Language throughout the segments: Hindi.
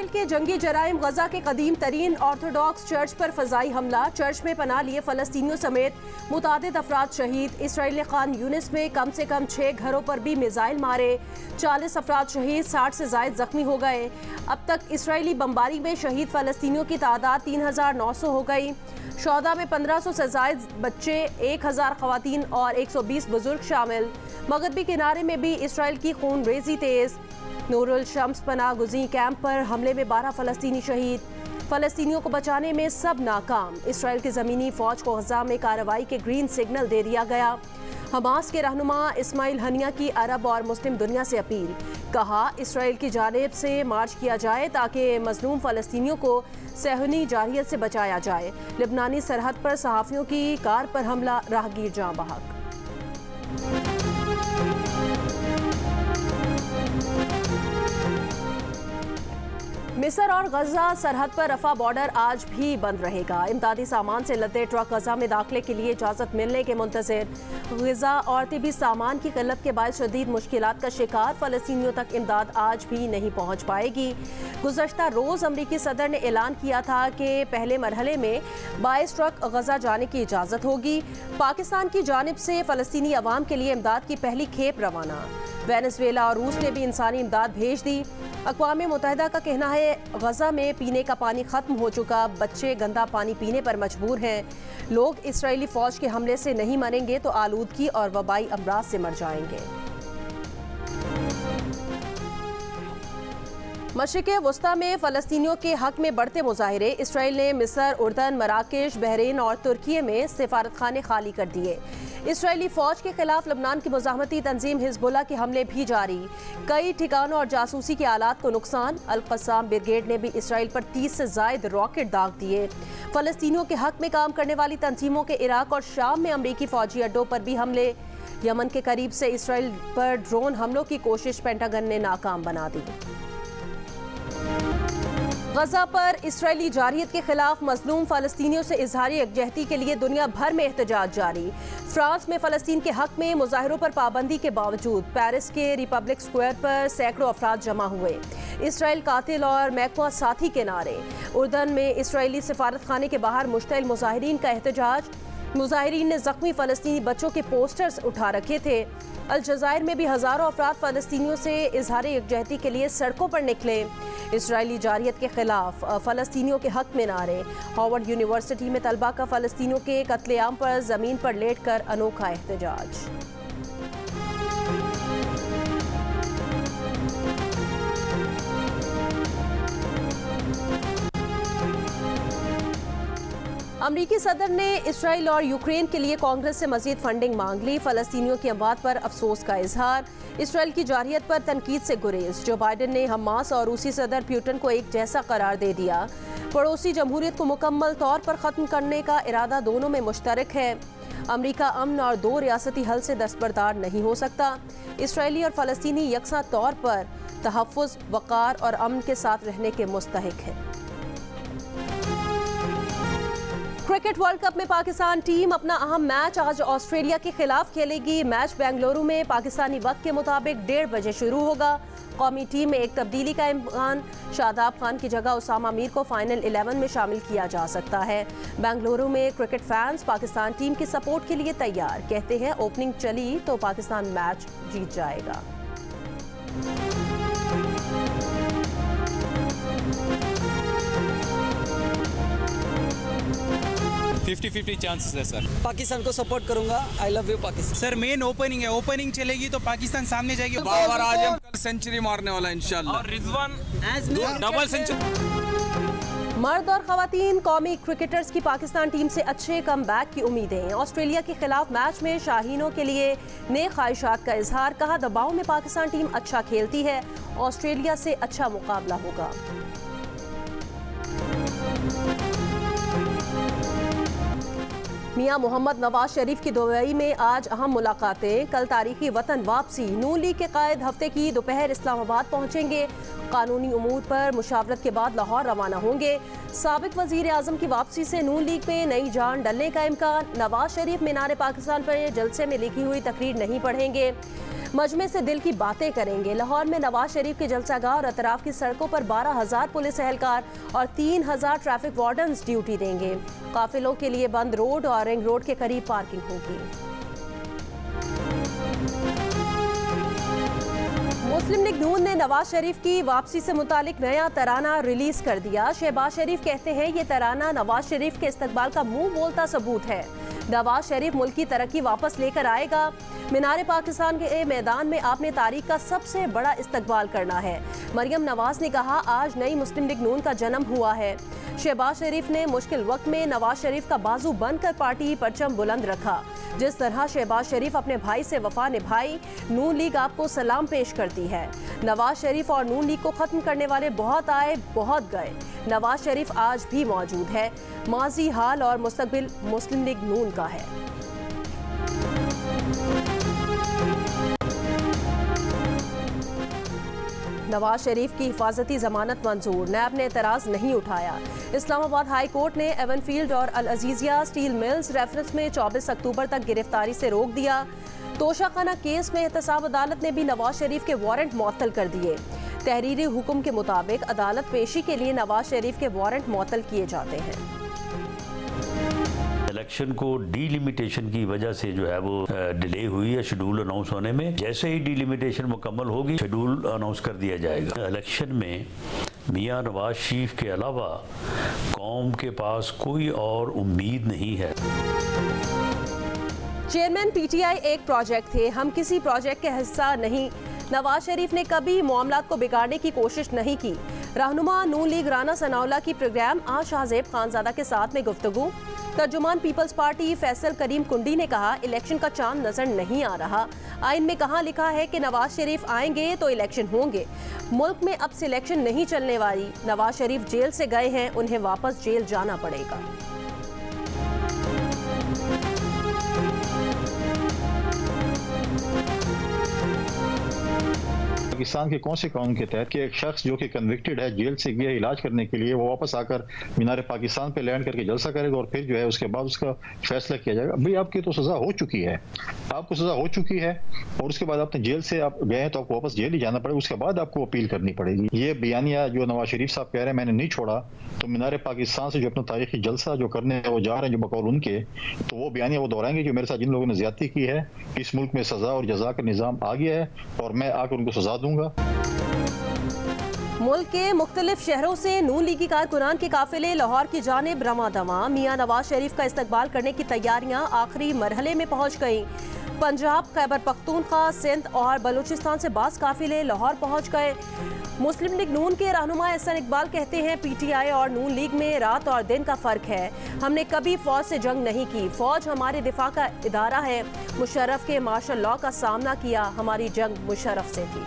के जंगी जराइम, गजा के कदीम तरीन ऑर्थोडॉक्स चर्च पर फजाई हमला, चर्च में पनाह लिए फलस्तीनियों समेत मुतादिद अफराद शहीद। इसराइल ने खान यूनिस में कम से कम 6 घरों पर भी मिसाइल मारे, 40 अफराद शहीद, 60 से जायद जख्मी हो गए। अब तक इसराइली बमबारी में शहीद फलस्तीनियों की तादाद 3900 हो गई। शौदा में 1500 से जायद बच्चे, 1000 खवातीन और 120 बुजुर्ग शामिल। मगरबी किनारे में भी इसराइल की खून रेजी तेज। नूरुल शम्स पनाह गुज़ी कैंप पर हमले में 12 फलस्तीनी शहीद। फलस्तीनियों को बचाने में सब नाकाम। इसराइल की ज़मीनी फ़ौज को गज़ा में कार्रवाई के ग्रीन सिग्नल दे दिया गया। हमास के रहनुमा इस्माइल हनिया की अरब और मुस्लिम दुनिया से अपील, कहा इसराइल की जानिब से मार्च किया जाए ताकि मजलूम फलस्तीनियों को सहनी जारहियत से बचाया जाए। लिबनानी सरहद पर सहाफ़ियों की कार पर हमला, राहगीर जाँ बहक। मिस्र और गजा सरहद पर रफा बॉर्डर आज भी बंद रहेगा। इमदादी सामान से लदे ट्रक गजा में दाखिले के लिए इजाज़त मिलने के मुंतज़िर। ग़िज़ा और तिबी सामान की किल्लत के बायस शदीद मुश्किलात का शिकार फलस्तीनियों तक इमदाद आज भी नहीं पहुँच पाएगी। गुज़श्ता रोज़ अमरीकी सदर ने ऐलान किया था कि पहले मरहले में 22 ट्रक गजा जाने की इजाज़त होगी। पाकिस्तान की जानिब से फ़लस्तीनी अवाम के लिए इमदाद की पहली खेप रवाना। वेनेज़ुएला और रूस ने भी इंसानी इमदाद भेज दी। अक़वाम मुत्तहिदा का कहना है गजा में पीने का पानी खत्म हो चुका, बच्चे गंदा पानी पीने पर मजबूर हैं। लोग इसराइली फ़ौज के हमले से नहीं मरेंगे तो आलूदगी और वबाई अमराज से मर जाएंगे। मशरिक़ वस्ता में फ़लस्तीनियों के हक़ में बढ़ते मुज़ाहिरे। इसराइल ने मिस्र, उर्दन, मराकेश, बहरीन और तुर्की में सिफारत खाने खाली कर दिए। इसराइली फ़ौज के खिलाफ लबनान की मुज़ाहमती तंजीम हिज़्बुल्लाह के हमले भी जारी। कई ठिकानों और जासूसी के आलात को नुकसान। अल-क़स्साम ब्रिगेड ने भी इसराइल पर 30 से ज़ायद रॉकेट दाग दिए। फ़लस्तीनियों के हक़ में काम करने वाली तंजीमों के इराक और शाम में अमरीकी फ़ौजी अड्डों पर भी हमले। यमन के करीब से इसराइल पर ड्रोन हमलों की कोशिश पेंटागन ने नाकाम बना दी। गजा पर इसराइली जारहियत के खिलाफ मजलूम फ़लस्तीनियों से इजहार यकजहती के लिए दुनिया भर में एहतजाज जारी। फ्रांस में फ़लस्तीन के हक़ में मुज़ाहिरों पर पाबंदी के बावजूद पेरिस के रिपब्लिक स्क्वायर पर सैकड़ों अफराद जमा हुए। इसराइल कातिल और मैकवा साथी के नारे। उर्दन में इसराइली सिफारत खाने के बाहर मुश्तइल मुज़ाहिरीन का एहतजाज। मुज़ाहिरीन ने ज़ख्मी फ़लस्तीनी बच्चों के पोस्टर्स उठा रखे थे। अलजज़ायर में भी हज़ारों अफराद फ़लस्तीनियों से इजहार यकजहती के लिए सड़कों पर निकले। इसराइली जारहियत के खिलाफ फ़लस्तीनियों के हक़ में नारे। हार्वर्ड यूनिवर्सिटी में तलबा का फ़लस्तीनियों के कत्लेआम पर ज़मीन पर लेट कर अनोखा एहतजाज। अमरीकी सदर ने इसराइल और यूक्रेन के लिए कांग्रेस से मजीद फंडिंग मांग ली। फ़लस्तीनियों की अमवात पर अफसोस का इजहार। इसराइल की जारहियत पर तनकीद से गुरेज। जो बाइडन ने हमास और रूसी सदर पुतिन को एक जैसा करार दे दिया। पड़ोसी जमहूरियत को मुकम्मल तौर पर ख़त्म करने का इरादा दोनों में मुश्तरक है। अमरीका अमन और 2 रियासती हल से दस्तबरदार नहीं हो सकता। इसराइली और फ़लस्तीनी यकसा तौर पर तहफ़्फ़ुज़, वक़ार और अमन के साथ रहने के मुस्तहिक़ है। क्रिकेट वर्ल्ड कप में पाकिस्तान टीम अपना अहम मैच आज ऑस्ट्रेलिया के खिलाफ खेलेगी। मैच बेंगलुरु में पाकिस्तानी वक्त के मुताबिक 1:30 बजे शुरू होगा। कौमी टीम में एक तब्दीली का इम्कान। शादाब खान की जगह उसामा मीर को फाइनल 11 में शामिल किया जा सकता है। बेंगलुरु में क्रिकेट फैंस पाकिस्तान टीम की सपोर्ट के लिए तैयार। कहते हैं ओपनिंग चली तो पाकिस्तान मैच जीत जाएगा। 50-50 चांसेस है सर। पाकिस्तान को सपोर्ट करूंगा। I love you Pakistan. Sir main opening है, ओपनिंग चलेगी तो पाकिस्तान सामने जाएगी। बाबर आजम कल सेंचुरी मारने वाला इंशाल्लाह और रिजवान डबल सेंचुरी। मर्द और खवातीन कौमी क्रिकेटर्स की पाकिस्तान टीम से अच्छे कमबैक की उम्मीदें। ऑस्ट्रेलिया के खिलाफ मैच में शाहीनों के लिए नेक ख्वाहिशात का इजहार। कहा दबाव में पाकिस्तान टीम अच्छा खेलती है, ऑस्ट्रेलिया से अच्छा मुकाबला होगा। मियां मोहम्मद नवाज शरीफ की दुबई में आज अहम मुलाकातें। कल तारीखी वतन वापसी। नून लीग के कायद हफ्ते की दोपहर इस्लामाबाद पहुंचेंगे। कानूनी उमूर पर मुशावरत के बाद लाहौर रवाना होंगे। साबिक वजीर आजम की वापसी से नून लीग में नई जान डलने का इम्कान। नवाज शरीफ मीनार पाकिस्तान पर जलसे में लिखी हुई तकरीर नहीं पढ़ेंगे, मजमे से दिल की बातें करेंगे। लाहौर में नवाज शरीफ के जलसागाह और अतराफ की सड़कों पर 12,000 पुलिस एहलकार और 3,000 ट्रैफिक वार्डन्स ड्यूटी देंगे। काफिलों के लिए बंद रोड और रिंग रोड के करीब पार्किंग होगी। मुस्लिम लीग नून ने नवाज शरीफ की वापसी से मुतालिक नया तराना रिलीज कर दिया। शहबाज शरीफ कहते हैं ये तराना नवाज शरीफ के इस्तकबाल का मुंह बोलता सबूत है। नवाज शरीफ मुल्क की तरक्की वापस लेकर आएगा। मीनार पाकिस्तान के मैदान में आपने तारीख का सबसे बड़ा इस्तकबाल करना है। मरियम नवाज ने कहा आज नई मुस्लिम लीग नून का जन्म हुआ है। शहबाज शरीफ ने मुश्किल वक्त में नवाज शरीफ का बाजू बनकर पार्टी परचम बुलंद रखा। जिस तरह शहबाज शरीफ अपने भाई से वफा निभाई, नून लीग आपको सलाम पेश करती है। नवाज शरीफ और नून लीग को खत्म करने वाले बहुत आए बहुत गए। नवाज शरीफ आज भी मौजूद है। माजी, हाल और मुस्तकबिल मुस्लिम लीग नून का है। नवाज शरीफ की हिफाजती जमानत मंजूर। नैब ने एतराज नहीं उठाया। इस्लामाबाद हाई कोर्ट ने एवनफील्ड और अल अजीजिया स्टील मिल्स रेफरेंस में 24 अक्टूबर तक गिरफ्तारी से रोक दिया। तोशाखाना केस में एहतसाब अदालत ने भी नवाज शरीफ के वारंट मुअत्तल कर दिए। तहरीरी हुक्म के मुताबिक अदालत पेशी के लिए नवाज शरीफ के वारंट मुअत्तल किए जाते हैं। इलेक्शन को डीलिमिटेशन की वजह से जो है वो डिले हुई है शेड्यूल अनाउंस होने में। जैसे ही डीलिमिटेशन मुकम्मल होगी शेड्यूल अनाउंस कर दिया जाएगा। इलेक्शन में मियां नवाज शरीफ के अलावा कौम के पास कोई और उम्मीद नहीं है। चेयरमैन पीटीआई एक प्रोजेक्ट थे, हम किसी प्रोजेक्ट के हिस्सा नहीं। नवाज शरीफ ने कभी मामलात को बिगाड़ने की कोशिश नहीं की। रहनुमा नून लीग राना सनाउल्लाह की प्रोग्राम आज शाहजेब खानजादा के साथ में गुफ्तगू। तर्जुमान पीपल्स पार्टी फैसल करीम कुंडी ने कहा इलेक्शन का चांद नजर नहीं आ रहा। आइन में कहाँ लिखा है कि नवाज शरीफ आएंगे तो इलेक्शन होंगे। मुल्क में अब सिलेक्शन नहीं चलने वाली। नवाज शरीफ जेल से गए हैं, उन्हें वापस जेल जाना पड़ेगा। पाकिस्तान के कौन से कानून के तहत कि एक शख्स जो कि कन्विक्टेड है, जेल से गया इलाज करने के लिए, वो वापस आकर मीनार पाकिस्तान पे लैंड करके जलसा करेगा और फिर जो है उसके बाद उसका फैसला किया जाएगा। भाई आपकी तो सजा हो चुकी है, आपको सजा हो चुकी है और उसके बाद आपने जेल से आप गए तो आपको वापस जेल ही जाना पड़ेगा। उसके बाद आपको अपील करनी पड़ेगी। ये बयानिया जो नवाज शरीफ साहब कह रहे हैं मैंने नहीं छोड़ा, तो मीनार पाकिस्तान से जो अपना तारीखी जलसा जो करने वो जा रहे हैं जो बकौल उनके, तो वो बयानिया वो दोहराएंगे जो मेरे साथ जिन लोगों ने ज्यादती की है। इस मुल्क में सजा और जजा का निजाम आ गया है और मैं आकर उनको सजा दूंगा। मुल्क के मुख्तलिफ शहरों से नून लीगी कारकुनान के काफिले लाहौर की जानिब रवां दवां। मियां नवाज शरीफ का इस्तकबाल करने की तैयारियां आखिरी मरहले में पहुंच गईं। पंजाब, खैबर पख्तूनख्वा, सिंध और बलूचिस्तान से बास काफिले लाहौर पहुंच गए। मुस्लिम लीग नून के रहनुमा एहसन इकबाल कहते हैं पीटीआई और नून लीग में रात और दिन का फर्क है। हमने कभी फौज से जंग नहीं की, फौज हमारे दिफा का इदारा है। मुशर्रफ के मार्शल लॉ का सामना किया, हमारी जंग मुशर्रफ से थी।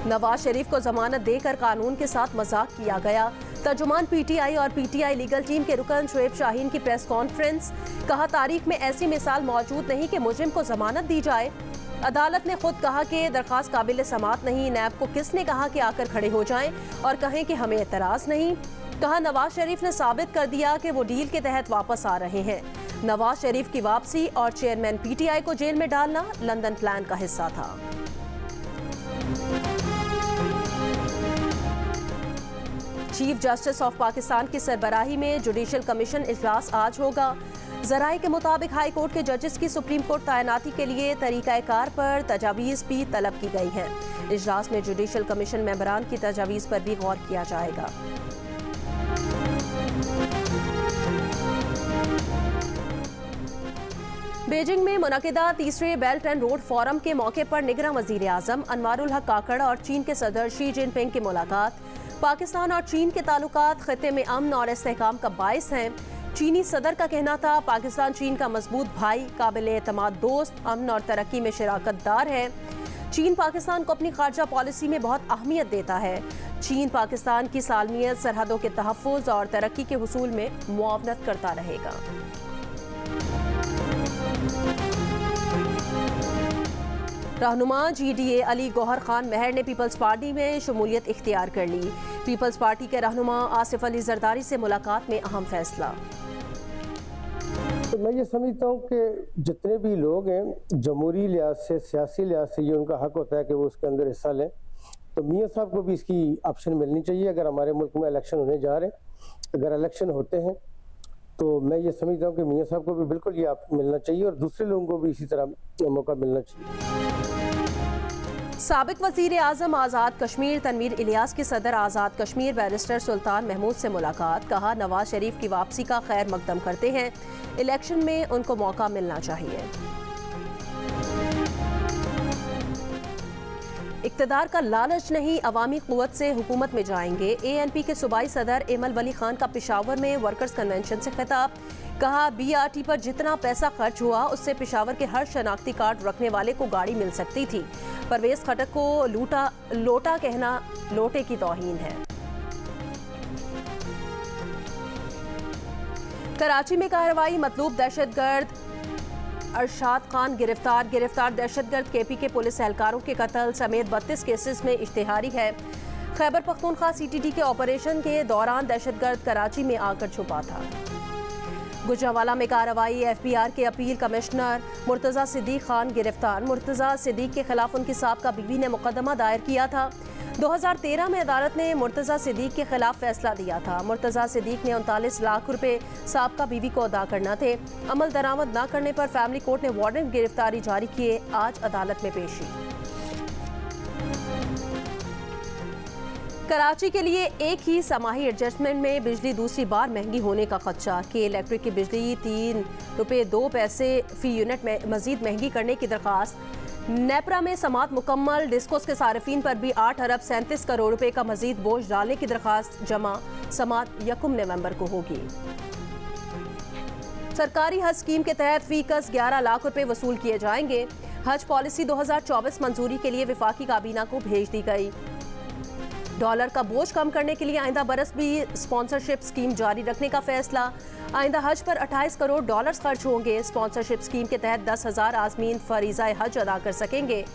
नवाज शरीफ को जमानत देकर कानून के साथ मजाक किया गया। तर्जुमान पीटीआई और पीटीआई लीगल टीम के रुकन शुएब शाहीन की प्रेस कॉन्फ्रेंस। कहा तारीख में ऐसी मिसाल मौजूद नहीं कि मुजरिम को जमानत दी जाए। अदालत ने खुद कहा कि दरखास्त काबिल समात नहीं। नैब को किसने कहा कि आकर खड़े हो जाएं और कहें कि हमें एतराज नहीं। कहा नवाज शरीफ ने साबित कर दिया कि वो डील के तहत वापस आ रहे हैं। नवाज शरीफ की वापसी और चेयरमैन पीटीआई को जेल में डालना लंदन प्लान का हिस्सा था। चीफ जस्टिस ऑफ पाकिस्तान की सरबराही में जुडिशल कमीशन इजलास आज होगा। जराये के मुताबिक हाई कोर्ट के जजेस की सुप्रीम कोर्ट तैनाती के लिए तरीक़ाकार पर तजावीज़ भी तलब की गई हैं। इजलास में जुडिशल कमीशन मेंबरान की तजावीज़ पर भी गौर किया जाएगा। बीजिंग में मुनक़िदा तीसरे बेल्ट एंड रोड फोरम के मौके पर निगरां वज़ीर आज़म अनवारुल हक काकड़ और चीन के सदर शी जिनपिंग की मुलाकात। पाकिस्तान और चीन के ताल्लुकात ख़ित्ते में अमन और इस्तेहकाम का बाइस हैं। चीनी सदर का कहना था पाकिस्तान चीन का मजबूत भाई, काबिल एतमाद दोस्त, अमन और तरक्की में शराकत दार है। चीन पाकिस्तान को अपनी खारजा पॉलिसी में बहुत अहमियत देता है। चीन पाकिस्तान की सालमियत, सरहदों के तहफ़्फ़ुज़ और तरक्की के हुसूल में मुआवनत करता रहेगा। रहनुमा GDA अली गौहर खान महर ने पीपल्स पार्टी में शमूलियत इख्तियार कर ली। पीपल्स पार्टी के रहनुमा आसिफ अली जरदारी से मुलाकात में अहम फैसला। तो मैं ये समझता हूँ कि जितने भी लोग हैं जमहूरी लिहाज से, सियासी लिहाज से, ये उनका हक होता है कि वो उसके अंदर हिस्सा लें। तो मियाँ साहब को भी इसकी ऑप्शन मिलनी चाहिए। अगर हमारे मुल्क में इलेक्शन होने जा रहे हैं, अगर इलेक्शन होते हैं तो मैं ये समझता हूँ कि मियाँ साहब को भी बिल्कुल ये मिलना चाहिए और दूसरे लोगों को भी इसी तरह मौका मिलना चाहिए। साबिक वज़ीर आज़म आज़ाद कश्मीर तनवीर इलियास की सदर आज़ाद कश्मीर बैरिस्टर सुल्तान महमूद से मुलाकात। कहा, नवाज शरीफ की वापसी का खैर मकदम करते हैं, इलेक्शन में उनको मौका मिलना चाहिए। इक़्तिदार का लालच नहीं, अवामी क़ुव्वत से हुकूमत में जाएंगे। ANP के सूबाई सदर एमल वली खान का पेशावर में वर्कर्स कन्वेंशन से खिताब। कहा, BRT पर जितना पैसा खर्च हुआ उससे पेशावर के हर शनाख्ती कार्ड रखने वाले को गाड़ी मिल सकती थी। परवेज खटक को लोटा कहना लोटे की तौहीन है। कराची में कार्रवाई, मतलूब दहशतगर्द अरशाद खान गिरफ्तार। दहशतगर्द KP के पुलिस एहलकारों के कत्ल समेत 32 केसेस में इश्तिहारी है। खैबर पख्तूनख्वा CTT के ऑपरेशन के दौरान दहशतगर्द कराची में आकर छुपा था। गुजरांवाला में कार्रवाई, FBR के अपील कमिश्नर मुर्तज़ा सिद्दीक खान गिरफ्तार। मुर्तज़ा सिद्दीक के खिलाफ उनकी साबका बीवी ने मुकदमा दायर किया था। 2013 में अदालत ने मुर्तज़ा सिद्दीक के खिलाफ फैसला दिया था। मुर्तज़ा सिद्दीक ने 39 लाख रुपए साबका बीवी को अदा करना थे। अमल दरामद न करने पर फैमिली कोर्ट ने वारंट गिरफ्तारी जारी किए। आज अदालत में पेशी। कराची के लिए एक ही समाही एडजस्टमेंट में बिजली दूसरी बार महंगी होने का खदशा। के इलेक्ट्रिक की बिजली 3 रुपये 2 पैसे फी यूनिट में मजीद महंगी करने की दरख्वास्त। नेपरा में समात मुकम्मल, डिस्कोस के सार्फिन पर भी 8 अरब 37 करोड़ रुपए का मजीद बोझ डालने की दरख्वास्त जमा। समात 1 नवंबर को होगी। सरकारी हज स्कीम के तहत फीकस 11 लाख रुपए वसूल किए जाएंगे। हज पॉलिसी 2024 मंजूरी के लिए वफाकी काबीना को भेज दी गई। डॉलर का बोझ कम करने के लिए आइंदा बरस भी स्पॉन्सरशिप स्कीम जारी रखने का फैसला। आइंदा हज पर 28 करोड़ डॉलर्स खर्च होंगे। स्पॉन्सरशिप स्कीम के तहत 10,000 आज़मीन फरीज़ा हज अदा कर सकेंगे।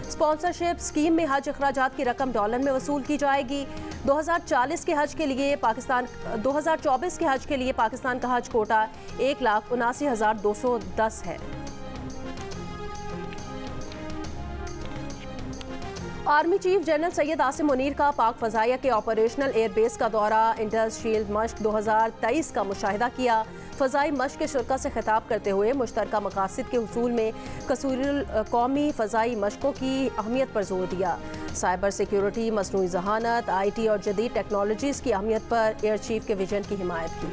स्पॉन्सरशिप स्कीम में हज अखराजात की रकम डॉलर में वसूल की जाएगी। 2024 के हज के लिए पाकिस्तान का हज कोटा 1,79,210 है। Army chief general Syed Asim Munir का पाक फ़ज़ाइया के ऑपरेशनल एयरबेस का दौरा। इंडस शील्ड मश्क 2023 का मुशाहिदा किया। फ़ज़ाई मश्क के शुरका से खिताब करते हुए मुश्तरका मकासद के हुसूल में कसूरुल कौमी फ़ज़ाई मश्कों की अहमियत पर जोर दिया। साइबर सिक्योरिटी, मसनूई ज़हानत, IT और जदीद टेक्नोलॉजीज़ की अहमियत पर एयर चीफ के विजन की हिमायत की।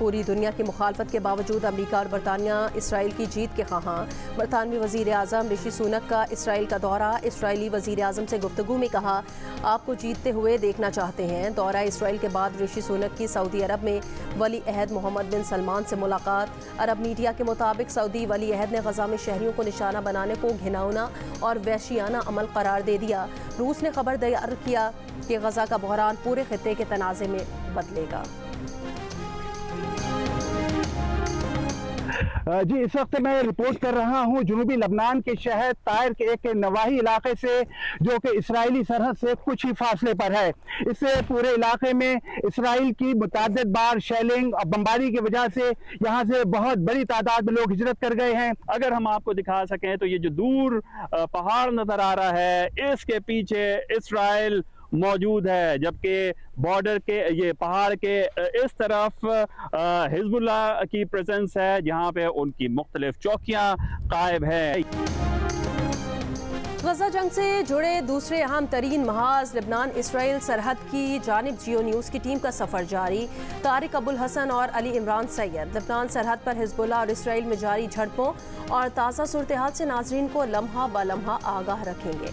पूरी दुनिया की मुखालफत के बावजूद अमरीका और बरतानिया इसराइल की जीत के ख़्वाहां। बरतानवी वज़ीर आज़म ऋषि सुनक का इसराइल का दौरा। इसराइली वज़ीर आज़म से गुफ्तगू में कहा, आपको जीतते हुए देखना चाहते हैं। दौरा इसराइल के बाद ऋषि सुनक की सऊदी अरब में वली अहद मोहम्मद बिन सलमान से मुलाकात। अरब मीडिया के मुताबिक सऊदी वली अहद ने गज़ा में शहरियों को निशाना बनाने को घिनौना और वहशियाना अमल करार दे दिया। रूस ने खबर तैयार किया कि गज़ा का बहरान पूरे खित्ते के तनाज़े में बदलेगा। जी, इस वक्त मैं रिपोर्ट कर रहा हूं जुनूबी लबनान के शहर तायर के एक नवाही इलाके से, जो कि इसराइली सरहद से कुछ ही फासले पर है। इससे पूरे इलाके में इसराइल की मुतअद्दिद बार शेलिंग और बमबारी की वजह से यहाँ से बहुत बड़ी तादाद में लोग हिजरत कर गए हैं। अगर हम आपको दिखा सकें तो ये जो दूर पहाड़ नजर आ रहा है, इसके पीछे इसराइल मौजूद है, जबकि बॉर्डर के ये पहाड़ के इस तरफ हिजबुल्लाह की प्रेजेंस है, जहां पे उनकी मुख्तलिफ चौकियां कायम है। गजा जंग से जुड़े दूसरे अहम तरीन महाज लेबनान इसराइल सरहद की जानिब जियो न्यूज़ की टीम का सफ़र जारी। तारिक अबुल हसन और अली इमरान सैयद लेबनान सरहद पर हिजबुल्लाह और इसराइल में जारी झड़पों और ताज़ा सूरत हाल से नाजरीन को लम्हा ब लम्हा आगाह रखेंगे।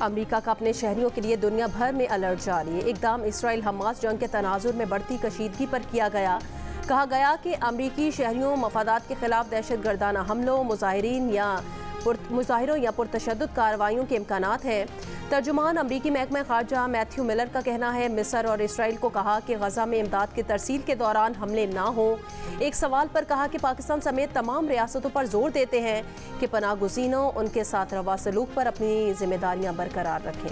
अमेरिका का अपने शहरियों के लिए दुनिया भर में अलर्ट जारी। इकदाम इसराइल हमास जंग के तनाजुर में बढ़ती कशीदगी पर किया गया। कहा गया कि अमरीकी शहरियों मफादात के खिलाफ दहशतगर्दाना हमलों, मुजाहिरों या पुरतशद्दुद कार्रवाइयों के इम्कानात हैं। तर्जुमान अमरीकी महकमा खारजा मैथ्यू मिलर का कहना है, मिस्र और इसराइल को कहा कि गजा में इमदाद की तरसील के दौरान हमले ना हों। एक सवाल पर कहा कि पाकिस्तान समेत तमाम रियासतों पर जोर देते हैं कि पनाह गुज़ीनों उनके साथ रवा सलूक पर अपनी जिम्मेदारियां बरकरार रखें।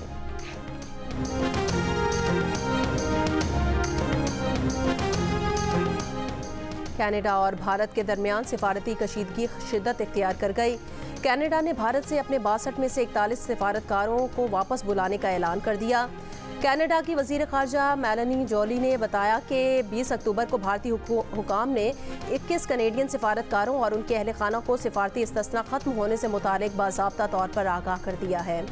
कनाडा और भारत के दरमियान सिफारती कशीदगी शिद्दत इख्तियार कर गई। कनाडा ने भारत से अपने 62 में से 41 सिफारतकारों को वापस बुलाने का ऐलान कर दिया। कनाडा की वज़ीर ख़ारजा मेलानी जोली ने बताया कि 20 अक्टूबर को भारतीय हुकाम ने 21 कनेडियन सिफारतकारों और उनके अहल खाना को सिफारती इस्तिस्ना ख़त्म होने से मुतालिक बाज़ाब्ता तौर पर आगाह कर दिया है।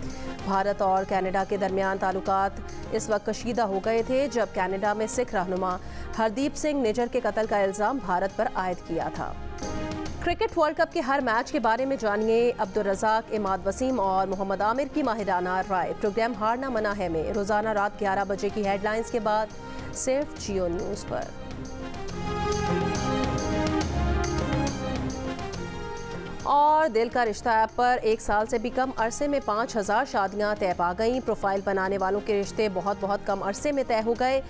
भारत और कनाडा के दरमियान ताल्लुकात इस वक्त कशीदा हो गए थे जब कनाडा में सिख रहनुमा हरदीप सिंह निज्जर के कत्ल का इल्ज़ाम भारत पर आयद किया था। क्रिकेट वर्ल्ड कप के हर मैच के बारे में जानिए अब्दुल रज़ाक, इमाद वसीम और मोहम्मद आमिर की माहिराना राय। प्रोग्राम हारना मना है में रोज़ाना रात 11 बजे की हेडलाइंस के बाद सिर्फ जियो न्यूज़ पर। और दिल का रिश्ता ऐप पर 1 साल से भी कम अरसे में 5000 शादियां तय पा गईं। प्रोफाइल बनाने वालों के रिश्ते बहुत कम अरसे में तय हो गए।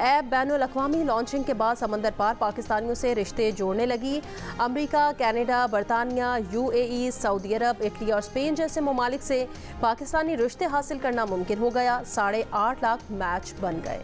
ऐप बैनुल अक़वामी लॉन्चिंग के बाद समंदर पार पाकिस्तानियों से रिश्ते जोड़ने लगी। अमेरिका, कनाडा, बरतानिया, UAE, सऊदी अरब, इटली और स्पेन जैसे ममालिक से पाकिस्तानी रिश्ते हासिल करना मुमकिन हो गया। 8.5 लाख मैच बन गए।